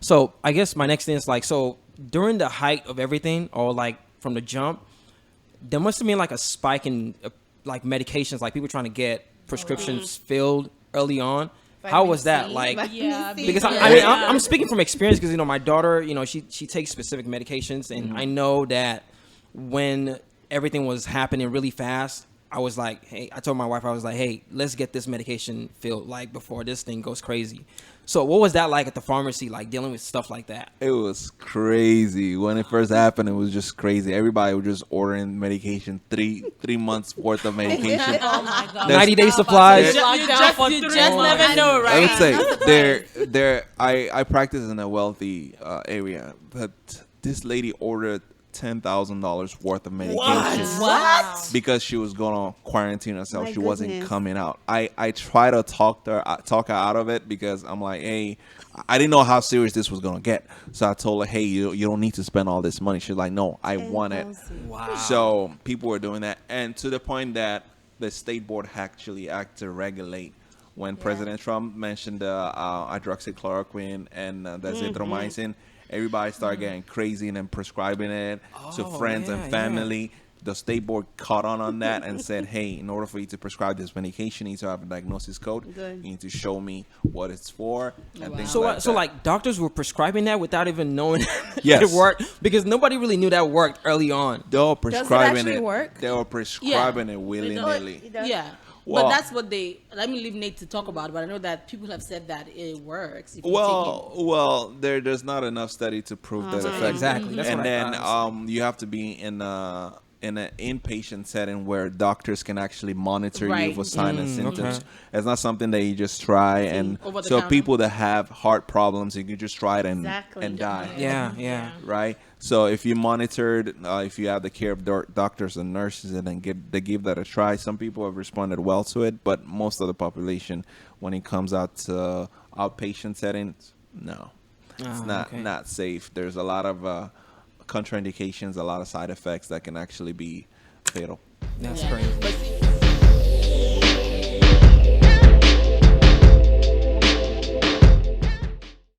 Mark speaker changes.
Speaker 1: So I guess my next thing is like, so during the height of everything, or like from the jump, there must have been like a spike in like medications, like people trying to get prescriptions filled early on. How
Speaker 2: Vitamin
Speaker 1: was that?
Speaker 2: C,
Speaker 1: Like,
Speaker 2: vitamin C.
Speaker 1: because I'm speaking from experience because my daughter, she takes specific medications, and I know that when everything was happening really fast, I was like, hey, I told my wife, I was like, hey, let's get this medication filled like before this thing goes crazy. So what was that like at the pharmacy, like dealing with stuff like that?
Speaker 3: It was crazy when it first happened. It was just crazy. Everybody was just ordering medication, three months worth of medication.
Speaker 4: Oh my God.
Speaker 1: 90-day supplies.
Speaker 4: You just never know,
Speaker 3: I would
Speaker 4: right?
Speaker 3: say I practice in a wealthy area, but this lady ordered $10,000 worth of medication
Speaker 4: What?
Speaker 3: because she was going on quarantine herself.
Speaker 2: My
Speaker 3: She wasn't
Speaker 2: goodness.
Speaker 3: coming out. I try to talk her out of it because I'm like, hey, I didn't know how serious this was gonna get. So I told her, hey, you don't need to spend all this money. She's like, no, I want it.
Speaker 1: Wow.
Speaker 3: So people were doing that, and to the point that the state board actually acted to regulate when President Trump mentioned hydroxychloroquine and the azithromycin. Everybody started getting crazy and then prescribing it to friends and family. The state board caught on that and said, hey, in order for you to prescribe this medication, you need to have a diagnosis code.
Speaker 2: Good.
Speaker 3: You need to show me what it's for and things
Speaker 1: So,
Speaker 3: like
Speaker 1: so
Speaker 3: that.
Speaker 1: like doctors were prescribing that without even knowing
Speaker 3: Yes.
Speaker 1: it worked, because nobody really knew that worked early on.
Speaker 3: They were prescribing
Speaker 2: actually
Speaker 3: it.
Speaker 2: work?
Speaker 3: They were prescribing it willy nilly.
Speaker 4: Yeah.
Speaker 3: Well-
Speaker 4: But that's what they. Let me leave Nate to talk about it. But I know that people have said that it works. If you take
Speaker 3: Well, there's not enough study to prove that effect.
Speaker 1: Exactly. That's
Speaker 3: and
Speaker 1: what I
Speaker 3: then
Speaker 1: thought.
Speaker 3: you have to be in an inpatient setting where doctors can actually monitor you
Speaker 4: Right.
Speaker 3: for signs and symptoms.
Speaker 1: okay.
Speaker 3: It's not something that you just try and
Speaker 4: Over the
Speaker 3: so
Speaker 4: counter.
Speaker 3: people that have heart problems, you can just try it and
Speaker 2: Exactly.
Speaker 3: die.
Speaker 1: Yeah.
Speaker 3: Right. So if you monitored, if you have the care of doctors and nurses, and then give that a try, some people have responded well to it, but most of the population, when it comes out to outpatient settings, no, it's not safe. There's a lot of contraindications, a lot of side effects that can actually be fatal.
Speaker 1: That's
Speaker 4: Yeah.
Speaker 1: crazy.
Speaker 4: But